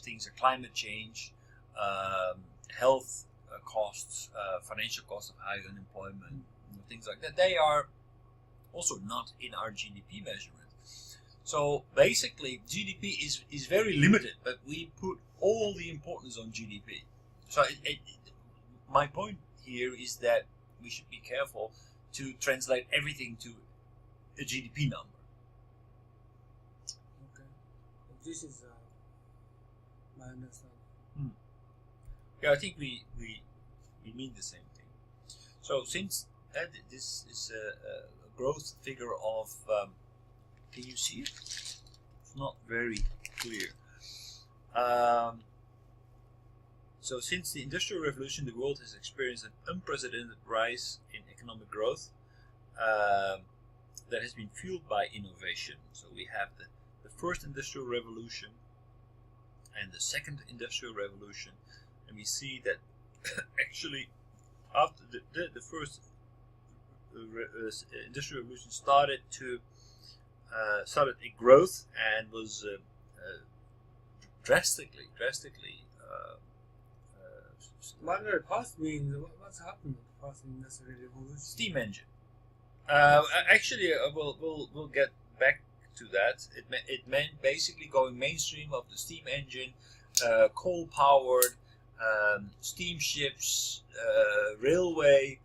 things are climate change, health costs, financial costs of high unemployment, things like that. They are also not in our GDP measurement. So basically, GDP is very limited, but we put all the importance on GDP. So my point here is that we should be careful to translate everything to a GDP number. Okay, this is my understanding. Yeah, I think we mean the same thing. So since this is a growth figure of, can you see it? It's not very clear. So since the Industrial Revolution, the world has experienced an unprecedented rise in economic growth that has been fueled by innovation. So we have the first Industrial Revolution and the second Industrial Revolution, and we see that actually after the first Industrial Revolution started a growth and was drastically What the past means? What's happened to the past industrial revolution? steam engine. Actually, we'll get back to that. It meant basically going mainstream of the steam engine, coal-powered, steamships, railway.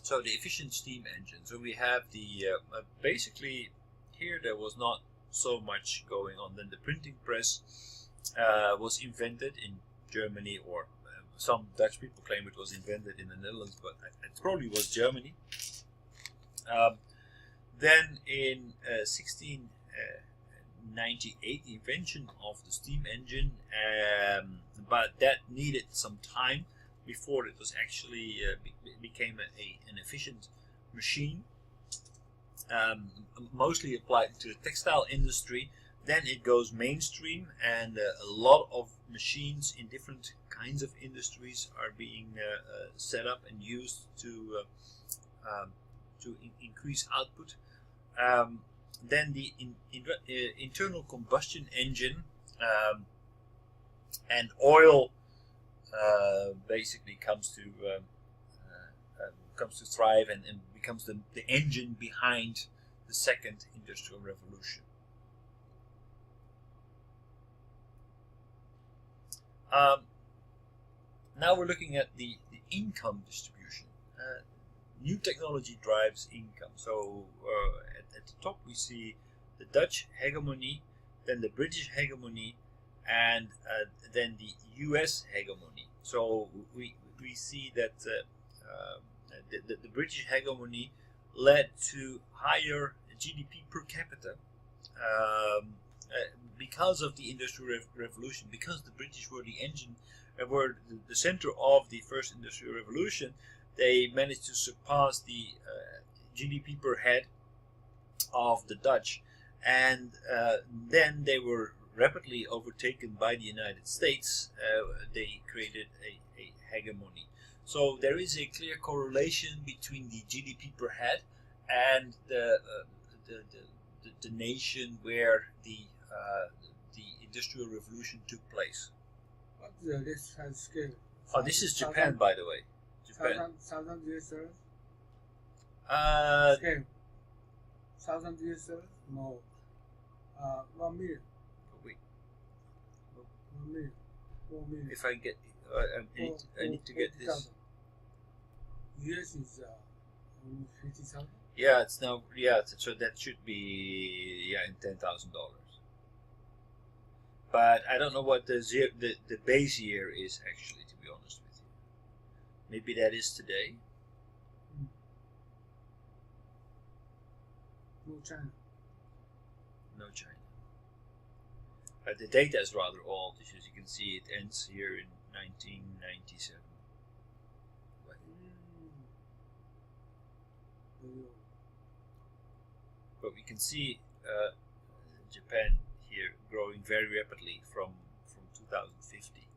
So the efficient steam engine. So we have the basically here there was not so much going on. Then the printing press was invented in Germany, or some Dutch people claim it was invented in the Netherlands, but it probably was Germany. Then in 1698, the invention of the steam engine, but that needed some time before it was actually became an efficient machine. Mostly applied to the textile industry. Then it goes mainstream, and a lot of machines in different kinds of industries are being set up and used to increase output. Then the internal combustion engine and oil basically comes to thrive and becomes the engine behind the second industrial revolution. Now we're looking at the income distribution. New technology drives income. So at the top we see the Dutch hegemony, then the British hegemony, and then the US hegemony. So we see that the British hegemony led to higher GDP per capita because of the Industrial Revolution, because the British were the engine, were the center of the first Industrial Revolution. They managed to surpass the GDP per head of the Dutch, and then they were rapidly overtaken by the United States. They created a hegemony. So there is a clear correlation between the GDP per head and the nation where the Industrial Revolution took place. What's the next scale? Oh, this is Japan, by the way. Japan. $1,000 US dollars? Scale. $1,000 US dollars? No. 1 million. Wait. 1 million. 4 million. If I get, I need to get this. US is 50,000. Yeah, it's now. Yeah, so that should be in $10,000. But I don't know what the base year is actually, to be honest with you. Maybe that is today. No China. No China. But the data is rather old, as you can see. It ends here in 1997. But we can see Japan here growing very rapidly from 2050.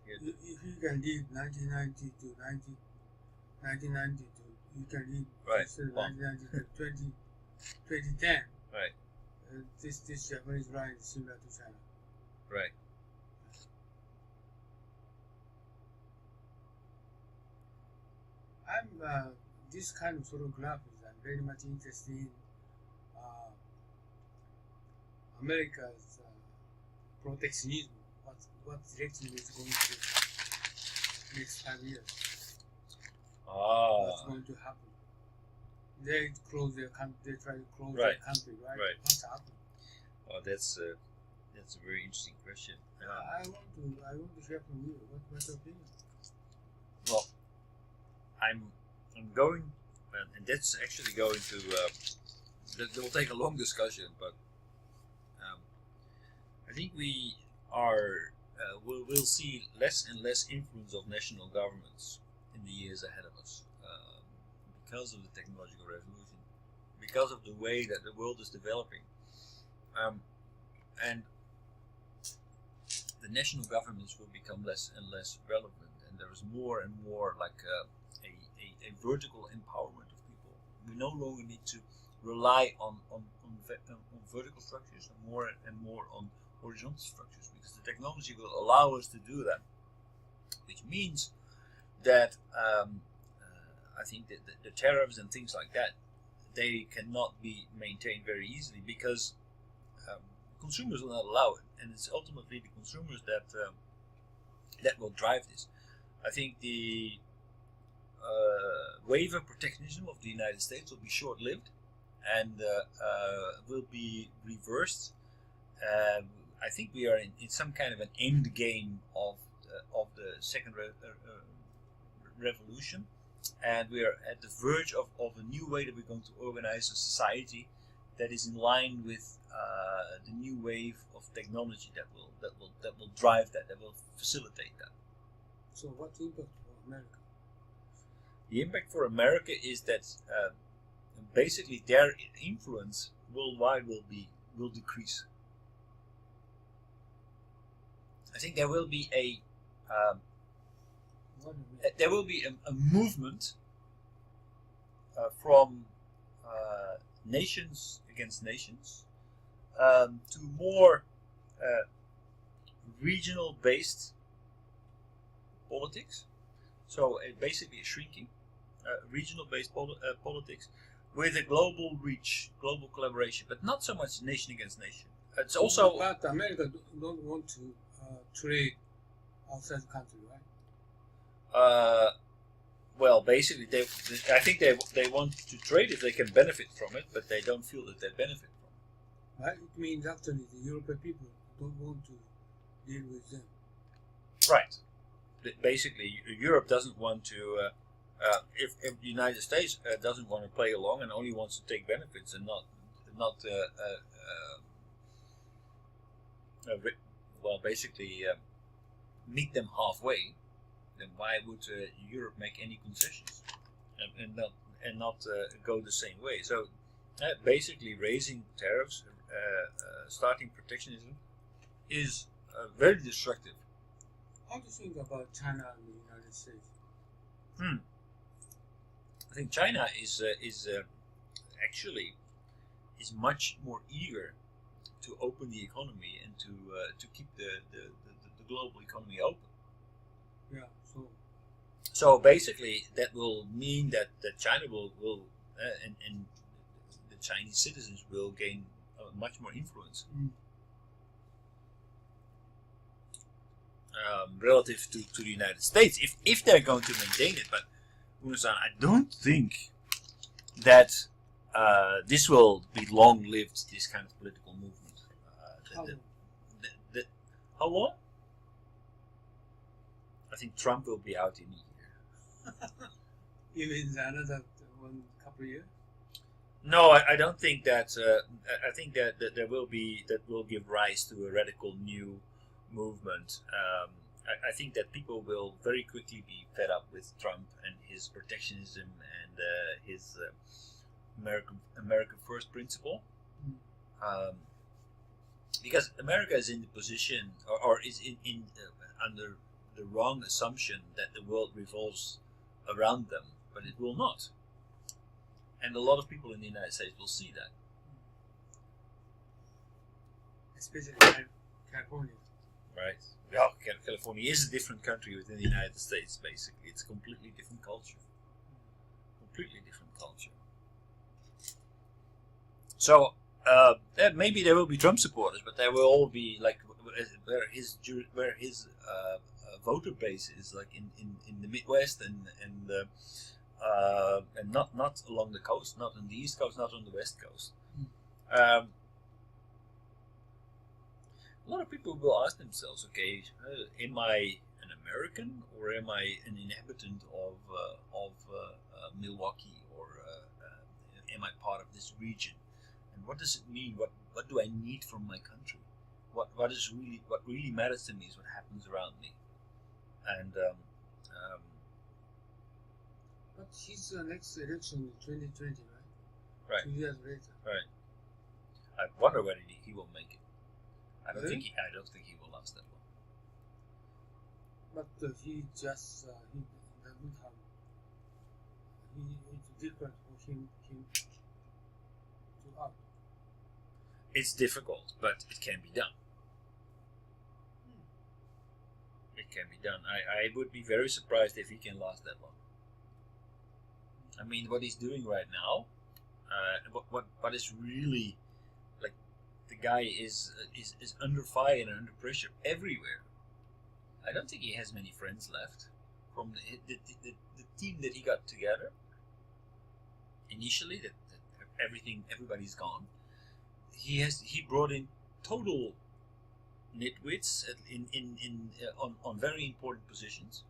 If you can read 1990 to 1990 to, you can read Right. 1990 to 2010. Right. This Japanese line is similar to China. Right. I'm this kind of sort of graph is I'm very much interested in America's protectionism. What direction is going to next 5 years? What's going to happen? They close their country. They try to close their country, right? Right. What's happening? Well, that's a very interesting question. I want to hear from you. What's your opinion? Well, I'm going, and that's actually going to. That will take a long discussion, but I think we are. We'll see less and less influence of national governments in the years ahead of us because of the technological revolution, because of the way that the world is developing, and the national governments will become less and less relevant, and there is more and more like a vertical empowerment of people. We no longer need to rely on vertical structures and more on horizontal structures, because the technology will allow us to do that, which means that I think that the tariffs and things like that, they cannot be maintained very easily, because consumers will not allow it, and it's ultimately the consumers that will drive this. I think the wave of protectionism of the United States will be short-lived and will be reversed. I think we are in some kind of an end game of the second revolution, and we are at the verge of a new way that we're going to organize a society that is in line with the new wave of technology that will drive that will facilitate that. So, what's the impact for America? The impact for America is that basically their influence worldwide will decrease. I think there will be a movement from nations against nations to more regional-based politics. So basically a shrinking regional-based politics with a global reach, global collaboration, but not so much nation against nation. It's also. But America don't want to trade outside the country, right? Well, basically, I think they want to trade if they can benefit from it, but they don't feel that they benefit from it. Right? It means actually the European people don't want to deal with them. Right. Basically, Europe doesn't want to. If the United States doesn't want to play along and only wants to take benefits and not basically meet them halfway, then why would Europe make any concessions and not go the same way? So basically, raising tariffs, starting protectionism, is very destructive. How do you think about China and the United States? I think China is actually much more eager to open the economy and to keep the global economy open. Yeah. So basically, that will mean that China will and the Chinese citizens will gain much more influence relative to the United States if they're going to maintain it. But Unno-san, I don't think that this will be long-lived. This kind of political movement. How long? I think Trump will be out in a year. You mean another one couple of years? No, I don't think that. I think that there will be that will give rise to a radical new movement. I think that people will very quickly be fed up with Trump and his protectionism and his America First principle. Because America is in the position, or is in under the wrong assumption that the world revolves around them, but it will not. And a lot of people in the United States will see that. Especially California. Right. Yeah, California is a different country within the United States, basically. It's a completely different culture. Completely different culture. So, maybe there will be Trump supporters, but there will all be like where his voter base is, like in the Midwest and not along the coast, not on the East Coast, not on the West Coast. A lot of people will ask themselves, okay, am I an American or am I an inhabitant of Milwaukee, or am I part of this region? And what does it mean? What do I need from my country? What really matters to me is what happens around me. And but his next election is 2020, right? Right. 2 years later. Right. I wonder whether he will make it. I don't Really? think he will last that long. But he just he doesn't have. It's different for him to out. It's difficult, but it can be done. It can be done. I would be very surprised if he can last that long. I mean, what he's doing right now, what is really, like, the guy is under fire and under pressure everywhere. I don't think he has many friends left from the team that he got together initially. That everybody's gone. He brought in total nitwits on very important positions.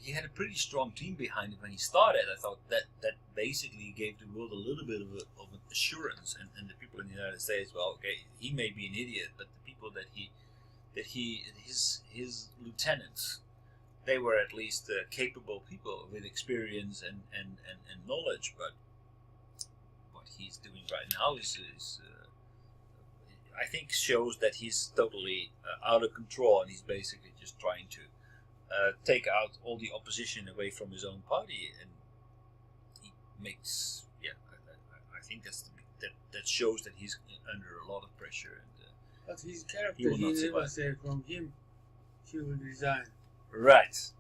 He had a pretty strong team behind him when he started. I thought that basically gave the world a little bit of an assurance, and the people in the United States, well, okay, he may be an idiot, but the people his lieutenants, they were at least capable people with experience and knowledge. But what he's doing right now is I think shows that he's totally out of control, and he's basically just trying to take out all the opposition away from his own party, and he makes I think that shows that he's under a lot of pressure. And but his character, he will not never survive. said from him he will resign. Right.